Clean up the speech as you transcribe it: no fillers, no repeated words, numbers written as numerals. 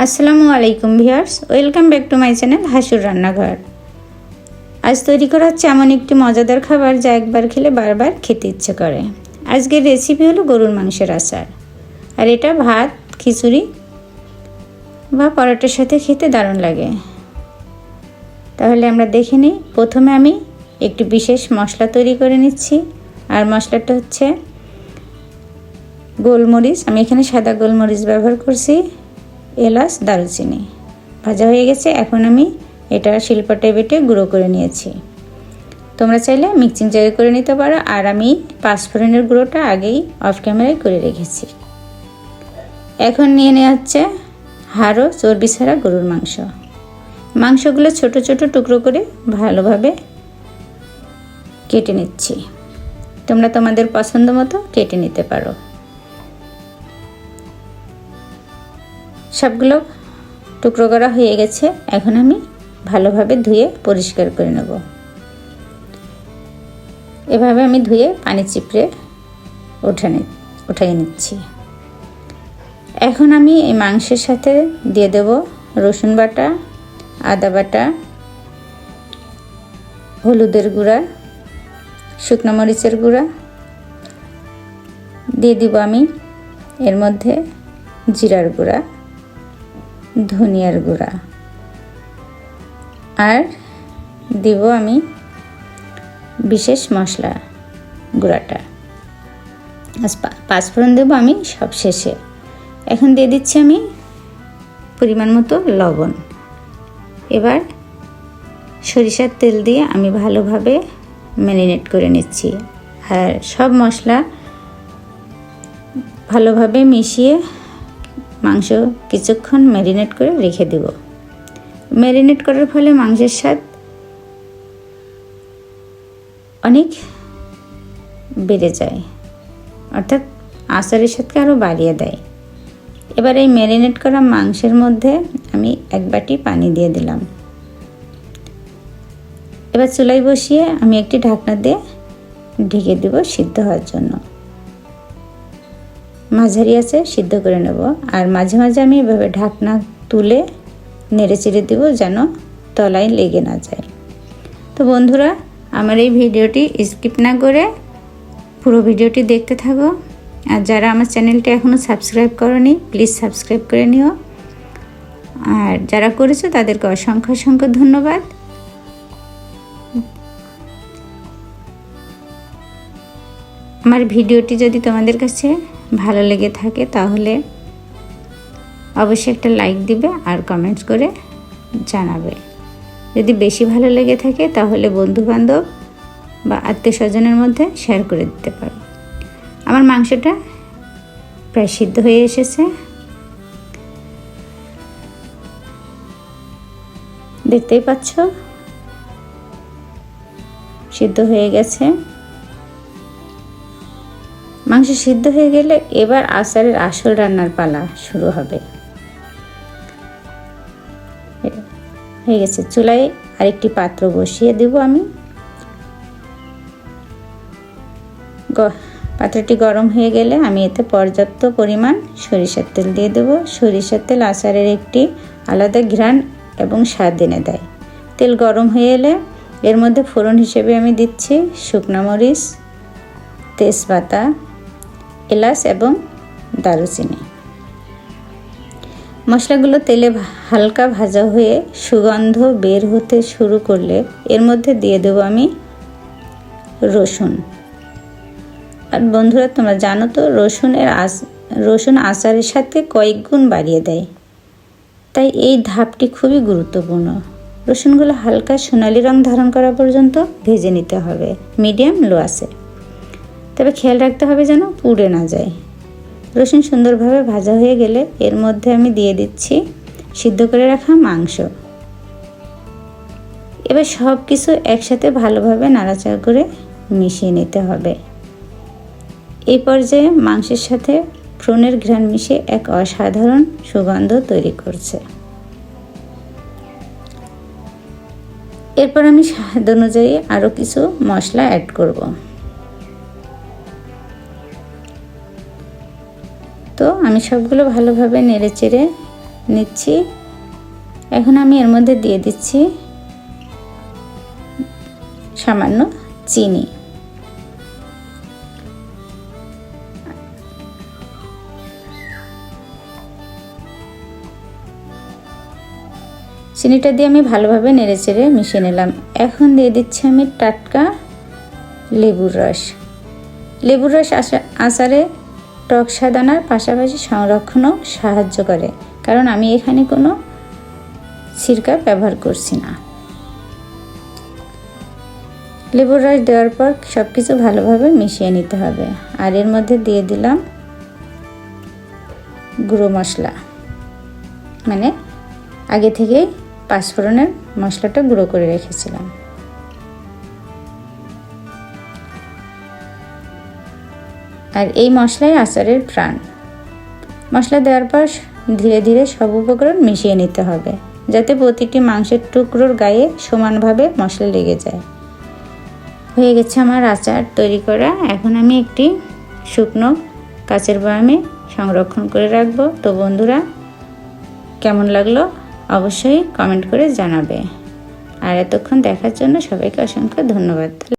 আসসালামু আলাইকুম viewers, welcome back to my channel হাসুর রান্নাঘর। আজ তৈরি করা হচ্ছে এমন একটি মজাদার খাবার যা একবার খেলে বারবার খেতে ইচ্ছে করে। আজকের রেসিপি হলো গরুর মাংসের আচার, আর এটা ভাত, খিচুড়ি বা পরোটার সাথে খেতে দারুণ লাগে। তাহলে আমরা দেখে নিই। প্রথমে আমি একটি বিশেষ মশলা তৈরি করে নিচ্ছি, আর মশলাটা হচ্ছে গোলমরিচ। আমি এখানে সাদা গোলমরিচ ব্যবহার করছি, এলাচ, দারুচিনি ভাজা হয়ে গেছে। এখন আমি এটা শিলপাটায় বেটে গুঁড়ো করে নিয়েছি। তোমরা চাইলে মিক্সিং জারে করে নিতে পারো, আর আমি পাঁচফোড়নের গুঁড়োটা আগেই অফ ক্যামেরায় করে রেখেছি। এখন নিয়ে নেওয়া হচ্ছে হাড় ও চর্বি ছাড়া গরুর মাংস। মাংসগুলো ছোট ছোট টুকরো করে ভালোভাবে কেটে নিচ্ছি। তোমরা তোমাদের পছন্দ মতো কেটে নিতে পারো। সবগুলো টুকরো করা হয়ে গেছে। এখন আমি ভালোভাবে ধুয়ে পরিষ্কার করে নেব। এভাবে আমি ধুয়ে পানি চিপড়ে উঠিয়ে নিচ্ছি। এখন আমি এই মাংসের সাথে দিয়ে দেব রসুন বাটা, আদা বাটা, হলুদের গুঁড়া, শুকনো মরিচের গুঁড়া দিয়ে দিব। আমি এর মধ্যে জিরার গুঁড়া, ধনিয়ার গুঁড়া, আর দিব আমি বিশেষ মশলা গুঁড়াটা। পাঁচফোড়ন দেব আমি সব শেষে। এখন দিয়ে দিচ্ছি আমি পরিমাণ মতো লবণ। এবার সরিষার তেল দিয়ে আমি ভালোভাবে ম্যারিনেট করে নিচ্ছি, আর সব মশলা ভালোভাবে মিশিয়ে মাংস কিছুক্ষণ ম্যারিনেট করে রেখে দেব। ম্যারিনেট করার ফলে মাংসের স্বাদ অনেক বেড়ে যায়, অর্থাৎ আচারের স্বাদকে আরও বাড়িয়ে দেয়। এবার এই ম্যারিনেট করা মাংসের মধ্যে আমি এক বাটি পানি দিয়ে দিলাম। এবার চুলায় বসিয়ে আমি একটি ঢাকনা দিয়ে ঢেকে দেব সিদ্ধ হওয়ার জন্য। মাঝারি আছে সিদ্ধ করে নেব, আর মাঝে মাঝে আমি এভাবে ঢাকনা তুলে নেড়ে চেড়ে দেবো যেন তলায় লেগে না যায়। তো বন্ধুরা, আমার এই ভিডিওটি স্কিপ না করে পুরো ভিডিওটি দেখতে থাকো। আর যারা আমার চ্যানেলটি এখনও সাবস্ক্রাইব করোনি, প্লিজ সাবস্ক্রাইব করে নিও, আর যারা করেছো তাদেরকে অসংখ্য অসংখ্য ধন্যবাদ। আমার ভিডিওটি যদি তোমাদের কাছে ভালো লেগে থাকে তাহলে অবশ্যই একটা লাইক দিবে আর কমেন্টস করে জানাবে। যদি বেশি ভালো লেগে থাকে তাহলে বন্ধুবান্ধব বা আত্মীয় স্বজনের মধ্যে শেয়ার করে দিতে পারো। আমার মাংসটা প্রায় সিদ্ধ হয়ে এসেছে, দেখতেই পাচ্ছ সিদ্ধ হয়ে গেছে। মাংস সিদ্ধ হয়ে গেলে এবার আচারের আসল রান্নার পালা শুরু হবে। হয়ে গেছে। চুলায় আরেকটি পাত্র বসিয়ে দেব আমি। পাত্রটি গরম হয়ে গেলে আমি এতে পর্যাপ্ত পরিমাণ সরিষার তেল দিয়ে দেব। সরিষার তেল আচারের একটি আলাদা ঘ্রাণ এবং স্বাদ এনে দেয়। তেল গরম হয়ে এলে এর মধ্যে ফোড়ন হিসেবে আমি দিচ্ছি শুকনো মরিচ, তেজপাতা, এলাচ এবং দারুচিনি। মশলাগুলো তেলে হালকা ভাজা হয়ে সুগন্ধ বের হতে শুরু করলে এর মধ্যে দিয়ে দেব আমি রসুন। আর বন্ধুরা, তোমরা জানো তো রসুন আচারের সাথে কয়েক গুণ বাড়িয়ে দেয়, তাই এই ধাপটি খুবই গুরুত্বপূর্ণ। রসুনগুলো হালকা সোনালি রং ধারণ করা পর্যন্ত ভেজে নিতে হবে, মিডিয়াম লো আছে। তবে খেয়াল রাখতে হবে যেন পুড়ে না যায়। রসুন সুন্দরভাবে ভাজা হয়ে গেলে এর মধ্যে আমি দিয়ে দিচ্ছি সিদ্ধ করে রাখা মাংস। এবার সব কিছু একসাথে ভালোভাবে নাড়াচাড়া করে মিশিয়ে নিতে হবে। এই পর্যায়ে মাংসের সাথে ফোড়নের ঘ্রাণ মিশে এক অসাধারণ সুগন্ধ তৈরি করছে। এরপর আমি স্বাদ অনুযায়ী আরও কিছু মশলা অ্যাড করব। তো আমি সবগুলো ভালোভাবে নেড়ে চেড়ে নিচ্ছি। এখন আমি এর মধ্যে দিয়ে দিচ্ছি সামান্য চিনি। চিনিটা দিয়ে আমি ভালোভাবে নেড়েচেড়ে মিশিয়ে নিলাম। এখন দিয়ে দিচ্ছি আমি টাটকা লেবুর রস। লেবুর রস আচারে টক স্বাদ আনার পাশাপাশি সংরক্ষণও সাহায্য করে, কারণ আমি এখানে কোনো সিরকা ব্যবহার করছি না। লেবুর রস দেওয়ার পর সব কিছু ভালোভাবে মিশিয়ে নিতে হবে। আর এর মধ্যে দিয়ে দিলাম গুঁড়ো মশলা, মানে আগে থেকেই পাঁচফোড়নের মশলাটা গুঁড়ো করে রেখেছিলাম। আর এই মশলাই আচারের প্রাণ। মশলা দেওয়ার পর ধীরে ধীরে সব উপকরণ মিশিয়ে নিতে হবে, যাতে প্রতিটি মাংসের টুকরোর গায়ে সমানভাবে মশলা লেগে যায়। হয়ে গেছে আমার আচার তৈরি করা। এখন আমি একটি শুকনো কাচের বয়ামে সংরক্ষণ করে রাখবো। তো বন্ধুরা, কেমন লাগলো অবশ্যই কমেন্ট করে জানাবে। আর এতক্ষণ দেখার জন্য সবাইকে অসংখ্য ধন্যবাদ।